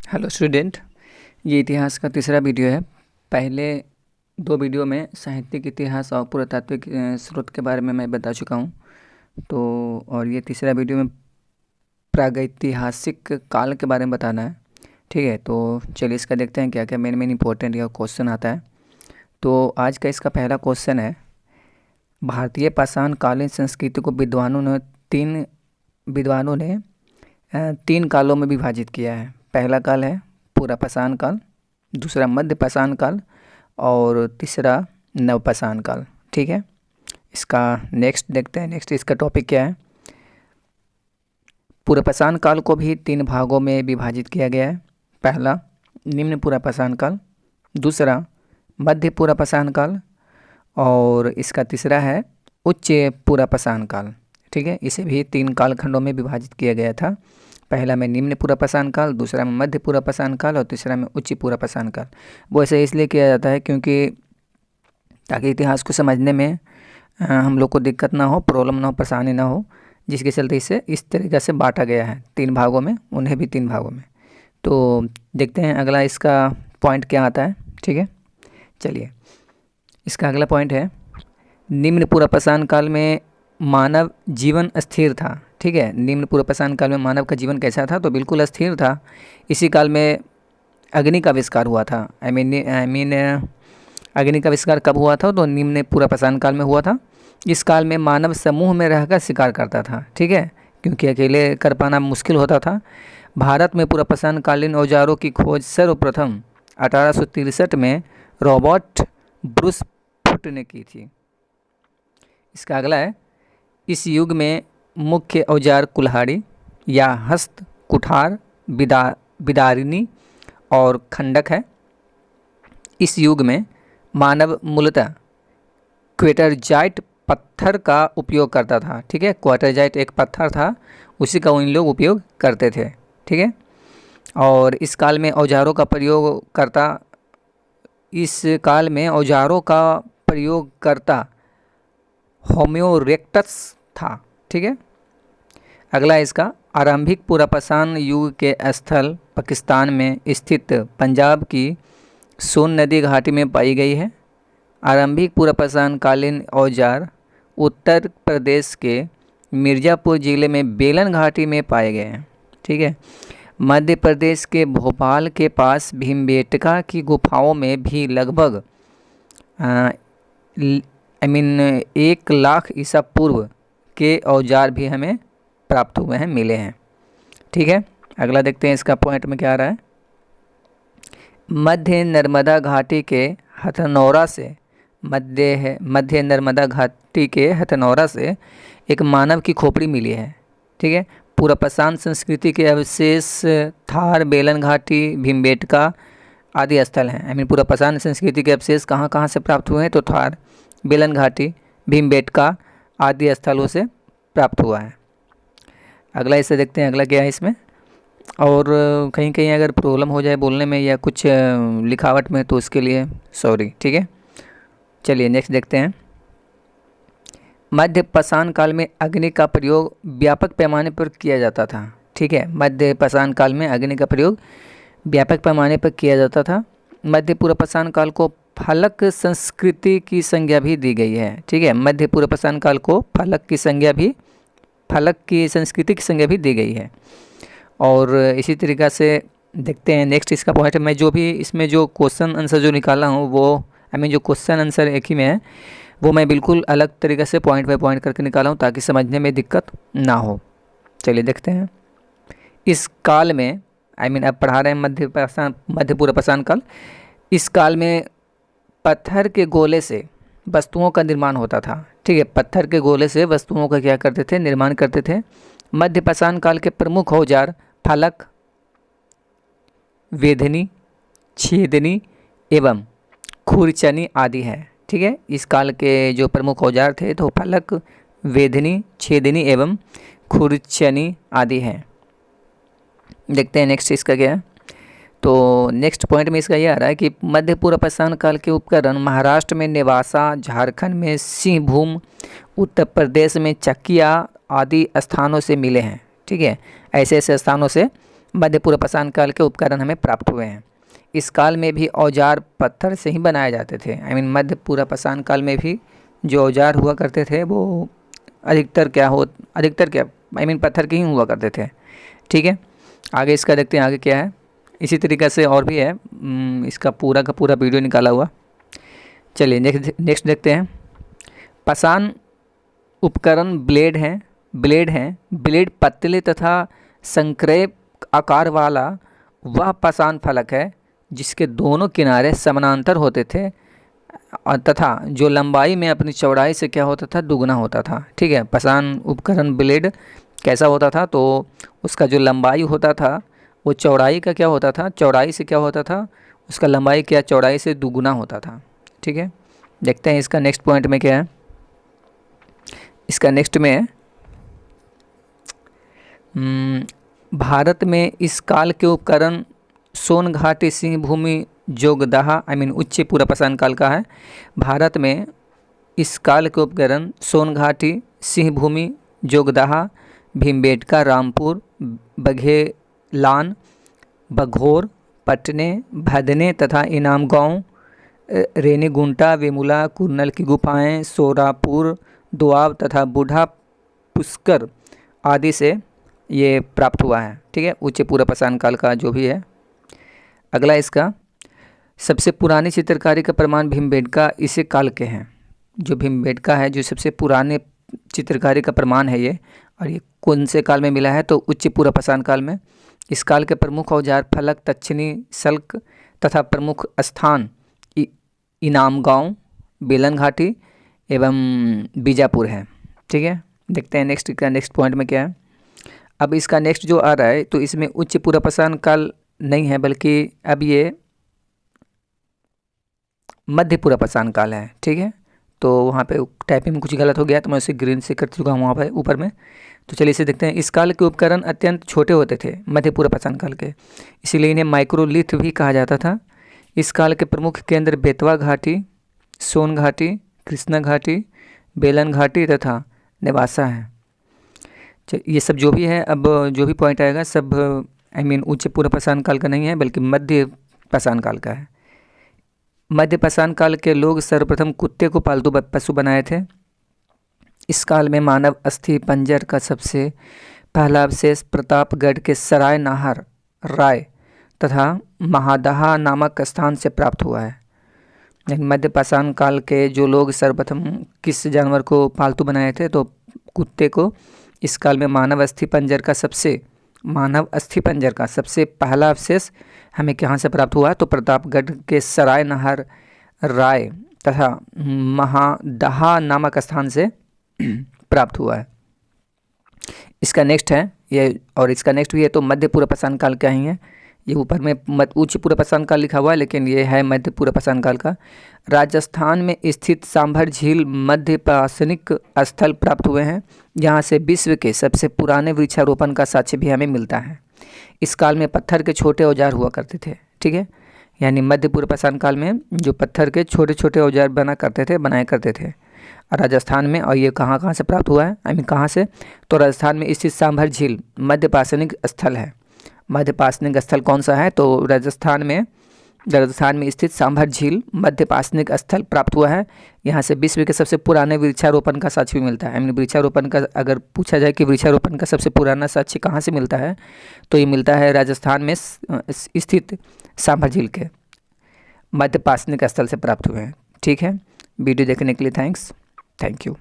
Hello student. ये इतिहास का तीसरा वीडियो है। पहले दो वीडियो में साहित्यिक इतिहास और पुरातात्विक स्रोत के बारे में मैं बता चुका हूँ। और ये तीसरा वीडियो में प्रागैतिहासिक काल के बारे में बताना है। ठीक है, तो चलिए इसका देखते हैं क्या क्या मेन इंपॉर्टेंट या क्वेश्चन आता है। तो आज का इसका पहला क्वेश्चन है, भारतीय पाषाण कालीन संस्कृति को विद्वानों ने तीन कालों में विभाजित किया है। पहला काल है पुरापाषाण काल, दूसरा मध्य पाषाण काल और तीसरा नवपाषाण काल। ठीक है, इसका नेक्स्ट देखते हैं। नेक्स्ट इसका टॉपिक क्या है। पुरापाषाण काल को भी तीन भागों में विभाजित किया गया है। पहला निम्न पुरापाषाण काल, दूसरा मध्य पुरापाषाण काल और इसका तीसरा है उच्च पुरापाषाण काल। ठीक है, इसे भी तीन कालखंडों में विभाजित किया गया था। पहला में निम्न पुरापाषाण काल, दूसरा में मध्य पुरापाषाण काल और तीसरा में उच्च पुरापाषाण काल। वो ऐसे इसलिए किया जाता है क्योंकि ताकि इतिहास को समझने में हम लोग को दिक्कत ना हो, प्रॉब्लम ना हो, परेशानी ना हो, जिसके चलते इसे इस तरीक़े से बांटा गया है तीन भागों में, उन्हें भी तीन भागों में। तो देखते हैं अगला इसका पॉइंट क्या आता है। ठीक है, चलिए इसका अगला पॉइंट है, निम्न पुरापाषाण काल में मानव जीवन अस्थिर था। ठीक है, निम्न पुरापाषाण काल में मानव का जीवन कैसा था, तो बिल्कुल अस्थिर था। इसी काल में अग्नि का आविष्कार हुआ था। आई मीन अग्नि का आविष्कार कब हुआ था, तो निम्न पुरापाषाण काल में हुआ था। इस काल में मानव समूह में रहकर शिकार करता था। ठीक है, क्योंकि अकेले कर पाना मुश्किल होता था। भारत में पुरापाषाण कालीन औजारों की खोज सर्वप्रथम 1863 में रॉबर्ट ब्रूस फुट ने की थी। इसका अगला है, इस युग में मुख्य औजार कुल्हाड़ी या हस्त, कुठार, बिदारिनी और खंडक है। इस युग में मानव मूलतः क्वेटरजाइट पत्थर का उपयोग करता था। ठीक है, क्वेटरजाइट एक पत्थर था, उसी का उन लोग उपयोग करते थे। ठीक है, और इस काल में औजारों का प्रयोग करता होमियो इरेक्टस था। ठीक है, अगला इसका, आरंभिक पुरापाषाण युग के स्थल पाकिस्तान में स्थित पंजाब की सोन नदी घाटी में पाई गई है। आरंभिक पुरापाषाण कालीन औजार उत्तर प्रदेश के मिर्ज़ापुर जिले में बेलन घाटी में पाए गए हैं। ठीक है, मध्य प्रदेश के भोपाल के पास भीमबेटका की गुफाओं में भी लगभग 1 लाख ईसा पूर्व के औजार भी हमें प्राप्त हुए हैं, मिले हैं। ठीक है, अगला देखते हैं इसका पॉइंट में क्या आ रहा है। मध्य नर्मदा घाटी के हथनौरा से एक मानव की खोपड़ी मिली है। ठीक है, पुरापाषाण संस्कृति के अवशेष थार, बेलन घाटी, भीमबेटका आदि स्थल हैं। आई मीन पुरापाषाण संस्कृति के अवशेष कहाँ कहाँ से प्राप्त हुए हैं, तो थार, बेलन घाटी, भीमबेटका आदि स्थलों से प्राप्त हुआ है। अगला इसे देखते हैं, अगला क्या है इसमें। और कहीं कहीं अगर प्रॉब्लम हो जाए बोलने में या कुछ लिखावट में तो उसके लिए सॉरी। ठीक है, चलिए नेक्स्ट देखते हैं। मध्य पाषाण काल में अग्नि का प्रयोग व्यापक पैमाने पर किया जाता था। ठीक है, मध्य पाषाण काल में अग्नि का प्रयोग व्यापक पैमाने पर किया जाता था। मध्य पुरापाषाण काल को फलक संस्कृति की संज्ञा भी दी गई है। ठीक है, मध्य पुरापाषाण काल को फलक की संस्कृति की संज्ञा भी दी गई है। और इसी तरीक़ा से देखते हैं नेक्स्ट इसका पॉइंट। मैं जो भी इसमें जो क्वेश्चन आंसर जो निकाला हूँ वो जो क्वेश्चन आंसर एक ही में है, वो मैं बिल्कुल अलग तरीक़े से पॉइंट बाय पॉइंट करके निकाला हूँ ताकि समझने में दिक्कत ना हो। चलिए देखते हैं। इस काल में अब पढ़ा रहे हैं मध्य पुरापाषाण काल। इस काल में पत्थर के गोले से वस्तुओं का निर्माण होता था। ठीक है, पत्थर के गोले से वस्तुओं का क्या करते थे, निर्माण करते थे। मध्य पाषाण काल के प्रमुख औजार फलक, वेधनी, छेदनी एवं खुरचनी आदि है। ठीक है, इस काल के जो प्रमुख औजार थे तो फलक, वेधनी, छेदनी एवं खुरचनी आदि हैं। देखते हैं नेक्स्ट इसका क्या है। तो नेक्स्ट पॉइंट में इसका ये आ रहा है कि मध्य पुरापाषाण काल के उपकरण महाराष्ट्र में नेवासा, झारखंड में सिंहभूम, उत्तर प्रदेश में चकिया आदि स्थानों से मिले हैं। ठीक है, ऐसे ऐसे स्थानों से मध्य पूर्व पाषाण काल के उपकरण हमें प्राप्त हुए हैं। इस काल में भी औजार पत्थर से ही बनाए जाते थे। मध्य पूर्व पाषाण काल में भी जो औजार हुआ करते थे वो अधिकतर क्या पत्थर के ही हुआ करते थे। ठीक है, आगे इसका देखते हैं आगे क्या है। इसी तरीक़े से और भी है, इसका पूरा का पूरा वीडियो निकाला हुआ। चलिए नेक्स्ट देखते हैं। पाषाण उपकरण ब्लेड हैं। ब्लेड पतले तथा संक्रेप आकार वाला वह पाषाण फलक है जिसके दोनों किनारे समानांतर होते थे और तथा जो लंबाई में अपनी चौड़ाई से क्या होता था, दुगना होता था। ठीक है, पाषाण उपकरण ब्लेड कैसा होता था, तो उसका जो लंबाई होता था वो चौड़ाई का क्या होता था, चौड़ाई से क्या होता था, उसका लंबाई क्या चौड़ाई से दुगना होता था। ठीक है, देखते हैं इसका नेक्स्ट पॉइंट में क्या है। इसका नेक्स्ट में भारत में इस काल के उपकरण सोनघाटी सिंहभूमि जोगदाहा उच्च पूर्व पाषाण काल का है। भारत में इस काल के उपकरण सोनघाटी, सिंहभूमि, जोगदाहा, भीमबेटका, रामपुर, बघेलान, बघोर, पटने, भदने तथा इनाम गाँव, रेनीगुंटा, वेमुला, कुरनल की गुफाएं, सोरापुर, दोआब तथा बूढ़ा पुष्कर आदि से ये प्राप्त हुआ है। ठीक है, उच्च पूर्व पाषाण काल का जो भी है। अगला इसका सबसे पुरानी चित्रकारी का प्रमाण भीमबेटका इसी काल के हैं। जो भीमबेटका है जो सबसे पुराने चित्रकारी का प्रमाण है ये, और ये कौन से काल में मिला है, तो उच्च पूर्व पाषाण काल में। इस काल के प्रमुख औजार फलक, दक्षिणी सल्क तथा प्रमुख स्थान इनाम गाँव, बेलन घाटी एवं बीजापुर है। ठीक है, देखते हैं नेक्स्ट पॉइंट में क्या है। अब इसका नेक्स्ट जो आ रहा है तो इसमें उच्च पूर्व पाषाण काल नहीं है, बल्कि अब ये मध्य पूर्व पाषाण काल है। ठीक है, तो वहाँ पे टाइपिंग में कुछ गलत हो गया तो मैं उसे ग्रीन से कर चुका हूँ वहाँ पे ऊपर में। तो चलिए इसे देखते हैं। इस काल के उपकरण अत्यंत छोटे होते थे मध्य पूर्व पाषाण काल के, इसीलिए इन्हें माइक्रोलिथ भी कहा जाता था। इस काल के प्रमुख केंद्र बेतवा घाटी, सोन घाटी, कृष्णा घाटी, बेलन घाटी तथा नेवासा है। ये सब जो भी है, अब जो भी पॉइंट आएगा सब उच्च पूर्व पाषाण काल का नहीं है बल्कि मध्य पाषाण काल का है। मध्य पाषाण काल के लोग सर्वप्रथम कुत्ते को पालतू पशु बनाए थे। इस काल में मानव अस्थि पंजर का सबसे पहला अवशेष प्रतापगढ़ के सराय नाहर राय तथा महादहा नामक स्थान से प्राप्त हुआ है। मध्य पाषाण काल के जो लोग सर्वप्रथम किस जानवर को पालतू बनाए थे, तो कुत्ते को। इस काल में मानव अस्थि पंजर का सबसे पहला अवशेष हमें कहाँ से प्राप्त हुआ, तो प्रतापगढ़ के सराय नाहर राय तथा महादहा नामक स्थान से प्राप्त हुआ है। इसका नेक्स्ट है ये, और इसका नेक्स्ट भी है तो मध्य पूर्व पाषाण काल का ही है। ये ऊपर में उच्च पूर्व पाषाण काल लिखा हुआ है लेकिन ये है मध्य पूर्व पाषाण काल का। राजस्थान में स्थित सांभर झील मध्य पाषाणिक स्थल प्राप्त हुए हैं, जहाँ से विश्व के सबसे पुराने वृक्षारोपण का साक्ष्य भी हमें मिलता है। इस काल में पत्थर के छोटे औजार हुआ करते थे। ठीक है, यानी मध्य पूर्व पाषाण काल में जो पत्थर के छोटे छोटे औजार बनाया करते थे राजस्थान में। और ये कहाँ से प्राप्त हुआ है, कहाँ से, तो राजस्थान में स्थित सांभर झील मध्य पाषाणिक स्थल है। मध्य पाषाणिक स्थल कौन सा है, तो राजस्थान में स्थित सांभर झील मध्य पाषाणिक स्थल प्राप्त हुआ है। यहाँ से विश्व के सबसे पुराने वृक्षारोपण का साक्ष्य भी मिलता है। वृक्षारोपण का अगर पूछा जाए कि वृक्षारोपण का सबसे पुराना साक्ष्य कहाँ से मिलता है, तो ये मिलता है राजस्थान में स्थित सांभर झील के मध्य पाषाणिक स्थल से प्राप्त हुए हैं। ठीक है, वीडियो देखने के लिए थैंक यू।